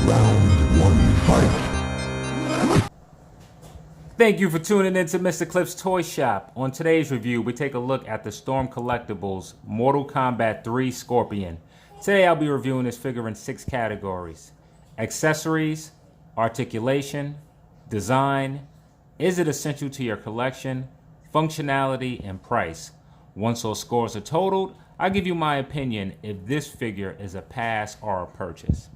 Round one, fight. Thank you for tuning in to Mr. Cliff's Toy Shop. On today's review, we take a look at the Storm Collectibles Mortal Kombat 3 Scorpion. Today I'll be reviewing this figure in 6 categories: accessories, articulation, design, is it essential to your collection, functionality, and price. Once all scores are totaled, I'll give you my opinion if this figure is a pass or a purchase.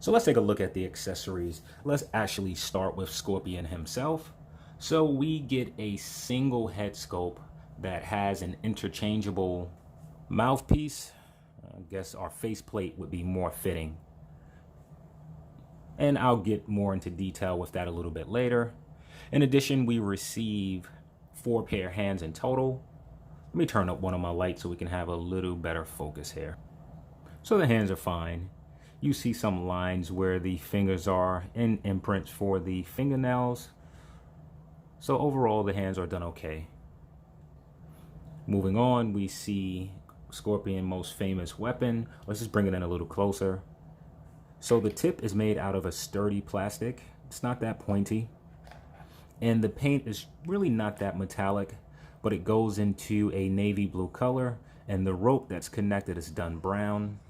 So let's take a look at the accessories. Let's actually start with Scorpion himself. So we get a single head sculpt that has an interchangeable mouthpiece. I guess our faceplate would be more fitting. And I'll get more into detail with that a little bit later. In addition, we receive 4 pair hands in total. Let me turn up one of my lights so we can have a little better focus here. So the hands are fine. You see some lines where the fingers are and imprints for the fingernails. So overall, the hands are done okay. Moving on, we see Scorpion's most famous weapon. Let's just bring it in a little closer. So the tip is made out of a sturdy plastic. It's not that pointy. And the paint is really not that metallic, but it goes into a navy blue color, and the rope that's connected is done brown.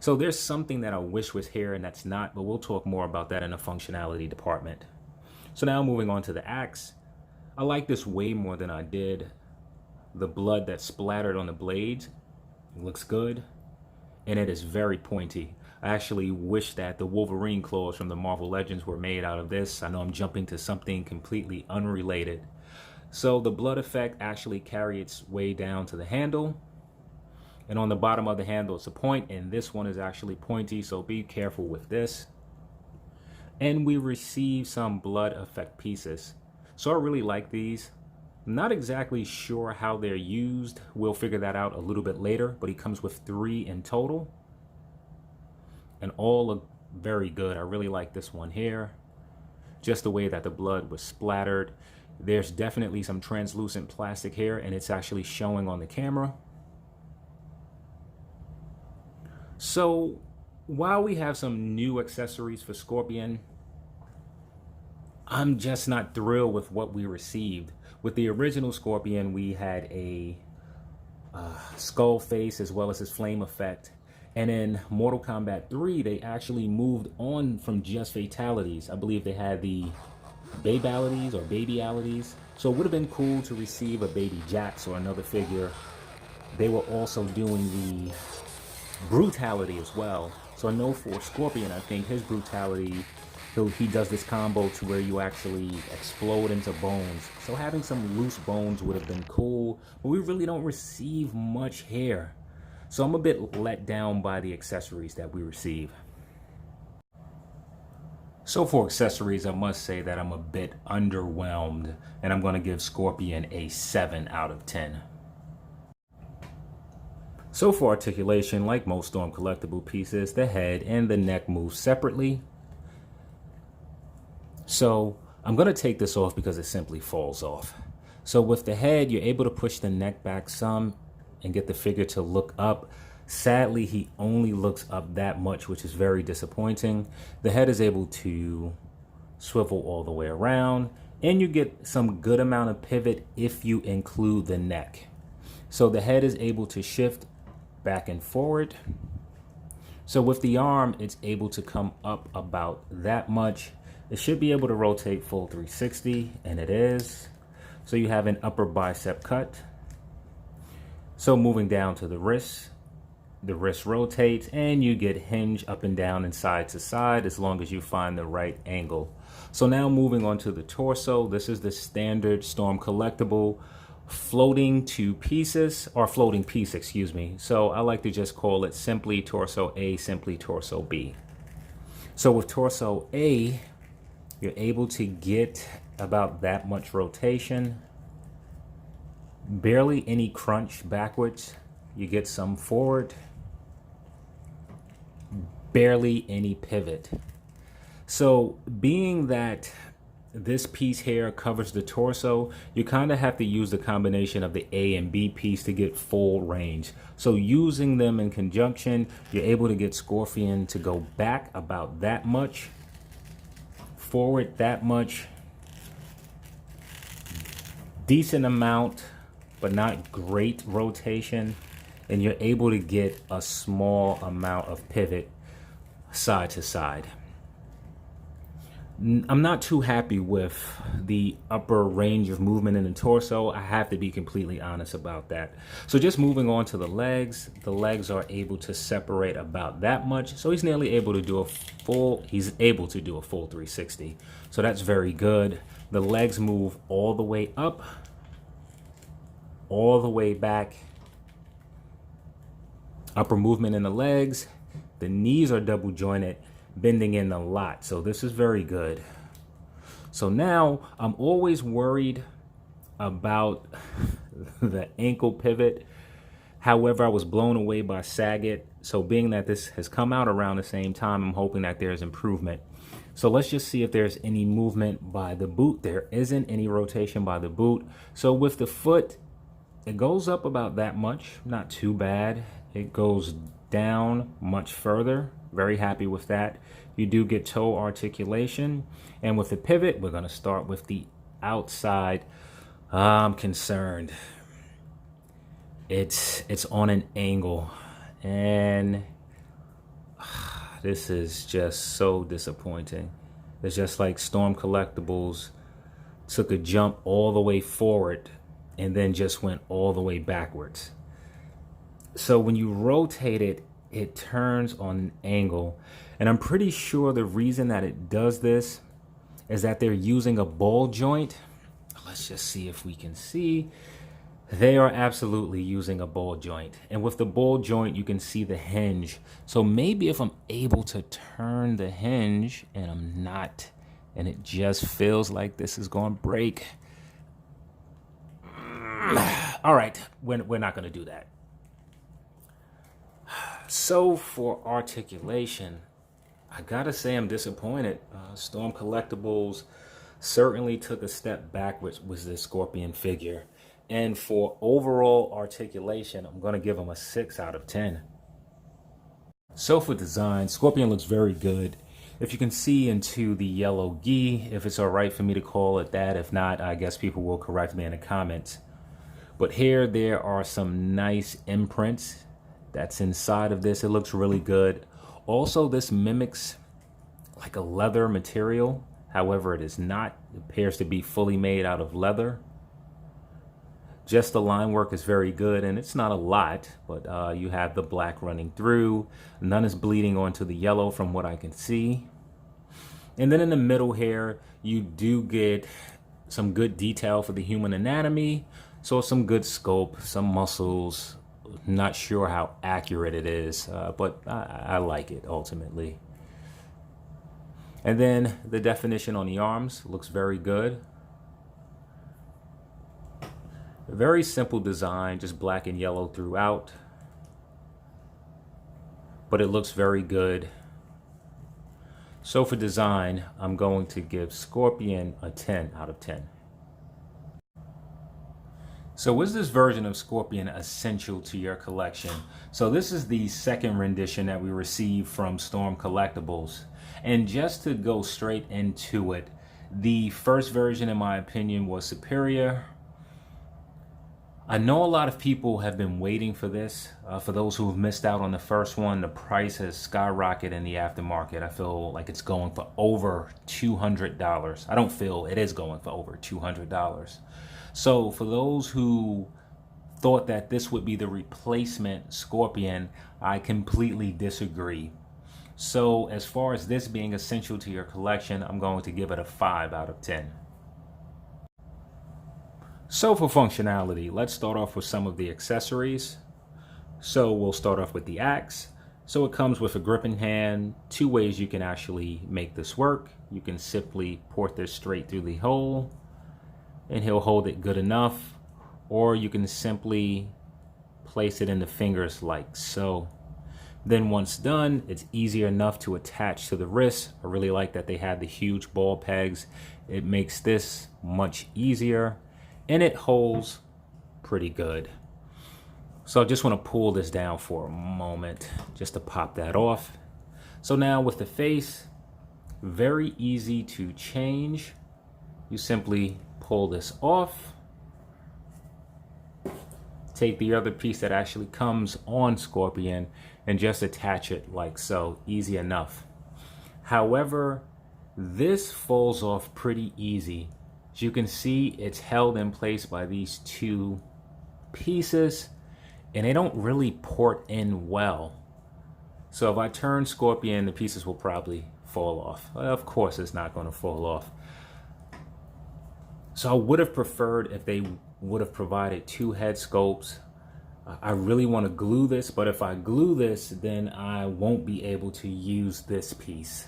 So there's something that I wish was here and that's not, but we'll talk more about that in the functionality department. So now moving on to the axe. I like this way more than I did the blood that splattered on the blades. It looks good, and it is very pointy. I actually wish that the Wolverine claws from the Marvel Legends were made out of this. I know I'm jumping to something completely unrelated. So the blood effect actually carries its way down to the handle. And on the bottom of the handle, it's a point, and this one is actually pointy, so be careful with this. And we receive some blood effect pieces. So I really like these. I'm not exactly sure how they're used. We'll figure that out a little bit later, but he comes with 3 in total. And all look very good. I really like this one here. Just the way that the blood was splattered. There's definitely some translucent plastic here, and it's actually showing on the camera. So while we have some new accessories for Scorpion, I'm just not thrilled with what we received. With the original Scorpion, we had a skull face as well as his flame effect. And in Mortal Kombat 3, they actually moved on from just fatalities. I believe they had the babalities or babyalities. So it would have been cool to receive a baby Jax or another figure. They were also doing the brutality as well. So I know for Scorpion, I think his brutality, he does this combo to where you actually explode into bones. So having some loose bones would have been cool, but we really don't receive much here. So I'm a bit let down by the accessories that we receive. So for accessories, I must say that I'm a bit underwhelmed, and I'm going to give Scorpion a 7 out of 10. So for articulation, like most Storm collectible pieces, the head and the neck move separately. So I'm going to take this off because it simply falls off. So with the head, you're able to push the neck back some and get the figure to look up. Sadly, he only looks up that much, which is very disappointing. The head is able to swivel all the way around, and you get some good amount of pivot if you include the neck. So the head is able to shift back and forward. So with the arm, it's able to come up about that much. It should be able to rotate full 360, and it is. So you have an upper bicep cut. So moving down to the wrist rotates, and you get hinge up and down and side to side as long as you find the right angle. So now moving on to the torso, this is the standard Storm collectible floating piece, excuse me. So I like to just call it simply Torso A, simply Torso B. So with Torso A, you're able to get about that much rotation, barely any crunch backwards. You get some forward, barely any pivot. So being that this piece here covers the torso, you kind of have to use the combination of the A and B piece to get full range. So using them in conjunction, you're able to get Scorpion to go back about that much, forward that much, decent amount, but not great rotation, and you're able to get a small amount of pivot side to side. I'm not too happy with the upper range of movement in the torso. I have to be completely honest about that. So just moving on to the legs are able to separate about that much. So he's nearly able to do a full 360. So that's very good. The legs move all the way up, all the way back. Upper movement in the legs. The knees are double jointed, bending in a lot. So this is very good. So now I'm always worried about the ankle pivot. However, I was blown away by Saget. So being that this has come out around the same time, I'm hoping that there's improvement. So let's just see if there's any movement by the boot. There isn't any rotation by the boot. So with the foot, it goes up about that much, not too bad. It goes down much further. Very happy with that. You do get toe articulation. And with the pivot, we're going to start with the outside. I'm concerned. It's on an angle. And this is just so disappointing. It's just like Storm Collectibles took a jump all the way forward and then just went all the way backwards. So when you rotate it, it turns on an angle. And I'm pretty sure the reason that it does this is that they're using a ball joint. Let's just see if we can see. They are absolutely using a ball joint. And with the ball joint, you can see the hinge. So maybe if I'm able to turn the hinge and I'm not, and it just feels like this is going to break. All right, we're not going to do that. So for articulation, I gotta say I'm disappointed. Storm Collectibles certainly took a step backwards with this Scorpion figure. And for overall articulation, I'm gonna give him a 6 out of 10. So for design, Scorpion looks very good. If you can see into the yellow gi, if it's all right for me to call it that. If not, I guess people will correct me in the comments. But here, there are some nice imprints that's inside of this. It looks really good. Also, this mimics like a leather material. However, it is not. It appears to be fully made out of leather. Just the line work is very good, and it's not a lot, but you have the black running through. None is bleeding onto the yellow from what I can see. And then in the middle here, you do get some good detail for the human anatomy. So some good sculpt, some muscles. Not sure how accurate it is, but I like it ultimately. And then the definition on the arms looks very good. Very simple design, just black and yellow throughout. But it looks very good. So for design, I'm going to give Scorpion a 10 out of 10. So is this version of Scorpion essential to your collection? So this is the second rendition that we received from Storm Collectibles. And just to go straight into it, the first version, in my opinion, was superior. I know a lot of people have been waiting for this. For those who have missed out on the first one, the price has skyrocketed in the aftermarket. I feel like it's going for over $200. I don't feel, it is going for over $200. So for those who thought that this would be the replacement Scorpion, I completely disagree. So as far as this being essential to your collection, I'm going to give it a 5 out of 10. So for functionality, let's start off with some of the accessories. So we'll start off with the axe. So it comes with a gripping hand. 2 ways you can actually make this work. You can simply port this straight through the hole and he'll hold it good enough, or you can simply place it in the fingers like so. Then once done, it's easier enough to attach to the wrist. I really like that they have the huge ball pegs. It makes this much easier and it holds pretty good. So I just want to pull this down for a moment just to pop that off. So now with the face, very easy to change. You simply pull this off. Take the other piece that actually comes on Scorpion and just attach it like so. Easy enough. However, this falls off pretty easy. As you can see, it's held in place by these two pieces and they don't really port in well. So if I turn Scorpion, the pieces will probably fall off. Of course, it's not going to fall off. So I would have preferred if they would have provided two head sculpts. I really want to glue this, but if I glue this, then I won't be able to use this piece.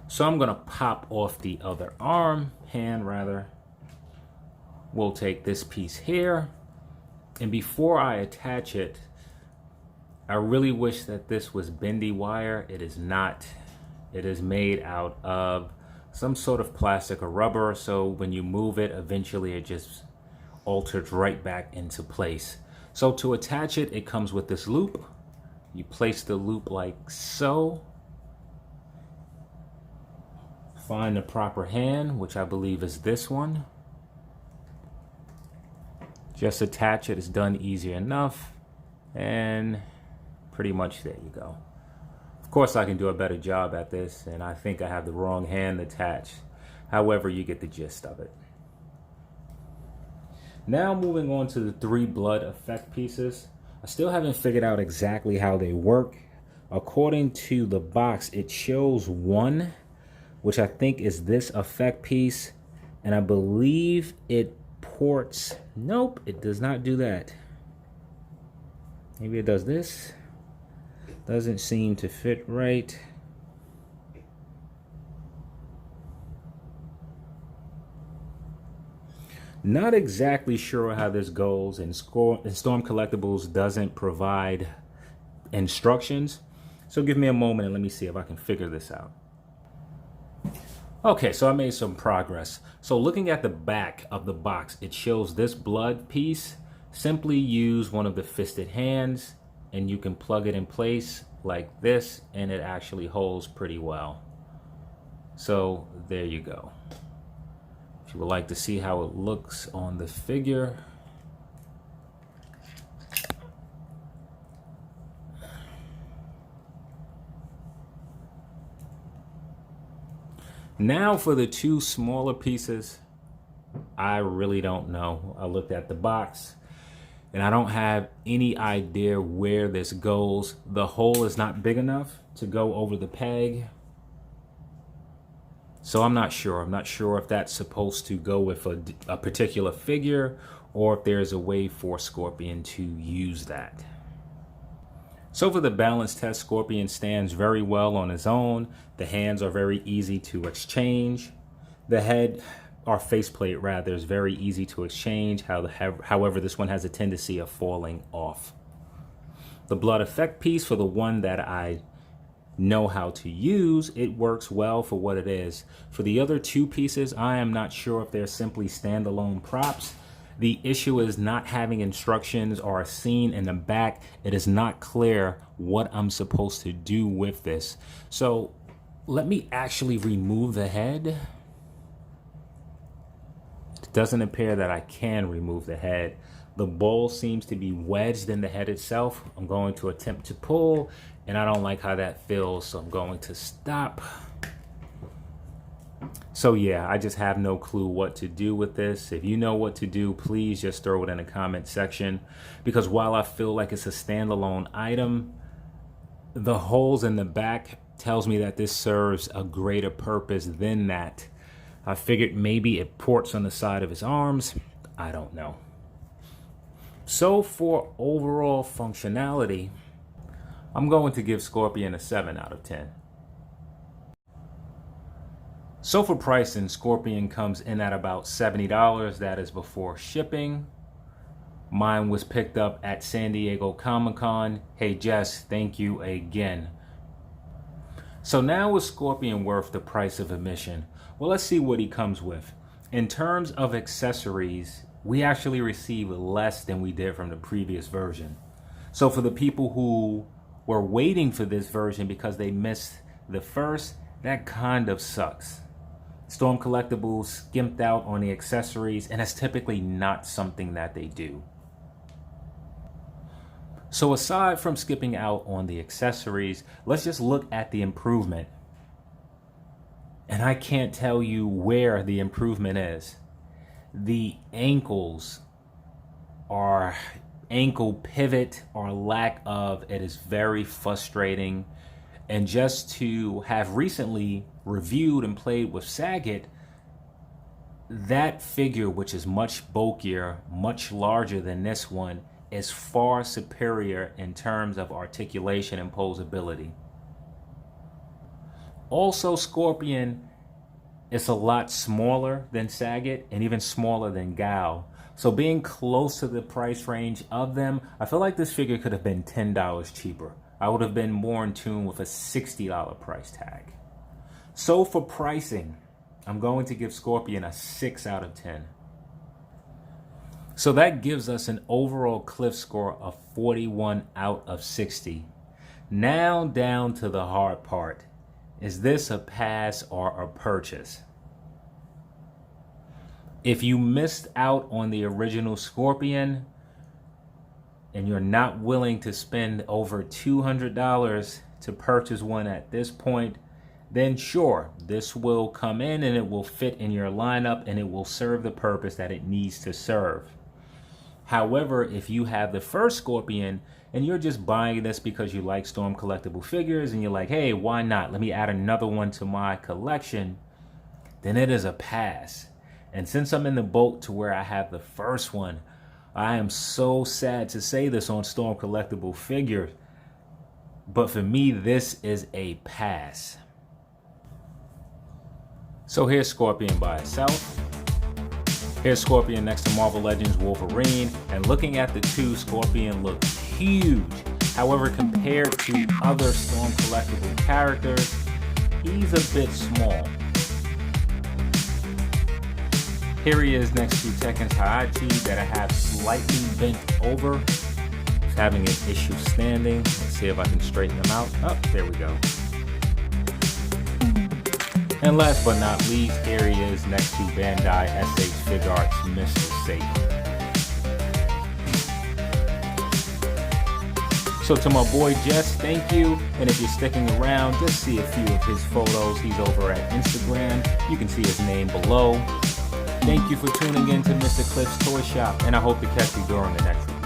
So I'm going to pop off the other hand rather. We'll take this piece here. And before I attach it, I really wish that this was bendy wire. It is not. It is made out of some sort of plastic or rubber, so when you move it, eventually it just alters right back into place. So to attach it, it comes with this loop. You place the loop like so. Find the proper hand, which I believe is this one. Just attach it. It's done easy enough. And pretty much there you go. Of course, I can do a better job at this, and I think I have the wrong hand attached. However, you get the gist of it. Now moving on to the 3 blood effect pieces. I still haven't figured out exactly how they work. According to the box, it shows 1, which I think is this effect piece, and I believe it ports. Nope, it does not do that. Maybe it does this. Doesn't seem to fit right. Not exactly sure how this goes, and Storm Collectibles doesn't provide instructions. So give me a moment and let me see if I can figure this out. Okay, so I made some progress. So looking at the back of the box, it shows this blood piece. Simply use one of the fisted hands and you can plug it in place like this and it actually holds pretty well. So there you go. If you would like to see how it looks on the figure, now for the 2 smaller pieces, I really don't know. I looked at the box and I don't have any idea where this goes. The hole is not big enough to go over the peg. So I'm not sure. I'm not sure if that's supposed to go with a particular figure or if there's a way for Scorpion to use that. So for the balance test, Scorpion stands very well on his own. The hands are very easy to exchange. The head, or faceplate rather, is very easy to exchange. However, this one has a tendency of falling off. The blood effect piece, for the one that I know how to use, it works well for what it is. For the other 2 pieces, I am not sure if they're simply standalone props. The issue is not having instructions or a scene in the back. It is not clear what I'm supposed to do with this. So let me actually remove the head. It doesn't appear that I can remove the head. The ball seems to be wedged in the head itself. I'm going to attempt to pull, and I don't like how that feels, so I'm going to stop. So yeah, I just have no clue what to do with this. If you know what to do, please just throw it in the comment section. Because while I feel like it's a standalone item, the holes in the back tells me that this serves a greater purpose than that. I figured maybe it ports on the side of his arms. I don't know. So for overall functionality, I'm going to give Scorpion a 7 out of 10. So for pricing, Scorpion comes in at about $70. That is before shipping. Mine was picked up at San Diego Comic-Con. Hey Jess, thank you again. So now is Scorpion worth the price of admission? Well, let's see what he comes with. In terms of accessories, we actually receive less than we did from the previous version. So for the people who were waiting for this version because they missed the first, that kind of sucks. Storm Collectibles skimped out on the accessories, and that's typically not something that they do. So aside from skipping out on the accessories, let's just look at the improvement. And I can't tell you where the improvement is. The ankles are ankle pivot or lack of it is very frustrating. And just to have recently reviewed and played with Saget, that figure, which is much bulkier, much larger than this one, is far superior in terms of articulation and posability. Also, Scorpion is a lot smaller than Saget and even smaller than Gal. So being close to the price range of them, I feel like this figure could have been $10 cheaper. I would have been more in tune with a $60 price tag. So for pricing, I'm going to give Scorpion a 6 out of 10. So that gives us an overall Cliff score of 41 out of 60. Now down to the hard part. Is this a pass or a purchase? If you missed out on the original Scorpion and you're not willing to spend over $200 to purchase one at this point, then sure, this will come in and it will fit in your lineup and it will serve the purpose that it needs to serve. However, if you have the first Scorpion and you're just buying this because you like Storm collectible figures and you're like, hey, why not? Let me add another one to my collection, then it is a pass. And since I'm in the boat to where I have the first one, I am so sad to say this on Storm collectible figures, but for me, this is a pass. So here's Scorpion by itself. Here's Scorpion next to Marvel Legends Wolverine, and looking at the two, Scorpion looks huge. However, compared to other Storm collectible characters, he's a bit small. Here he is next to Tekken Taichi that I have slightly bent over. He's having an issue standing. Let's see if I can straighten him out. Oh, there we go. And last but not least, here he is next to Bandai SH Figuarts Mr. Satan. So to my boy Jess, thank you. And if you're sticking around, just see a few of his photos. He's over at Instagram. You can see his name below. Thank you for tuning in to Mr. Cliff's Toy Shop, and I hope to catch you during the next one.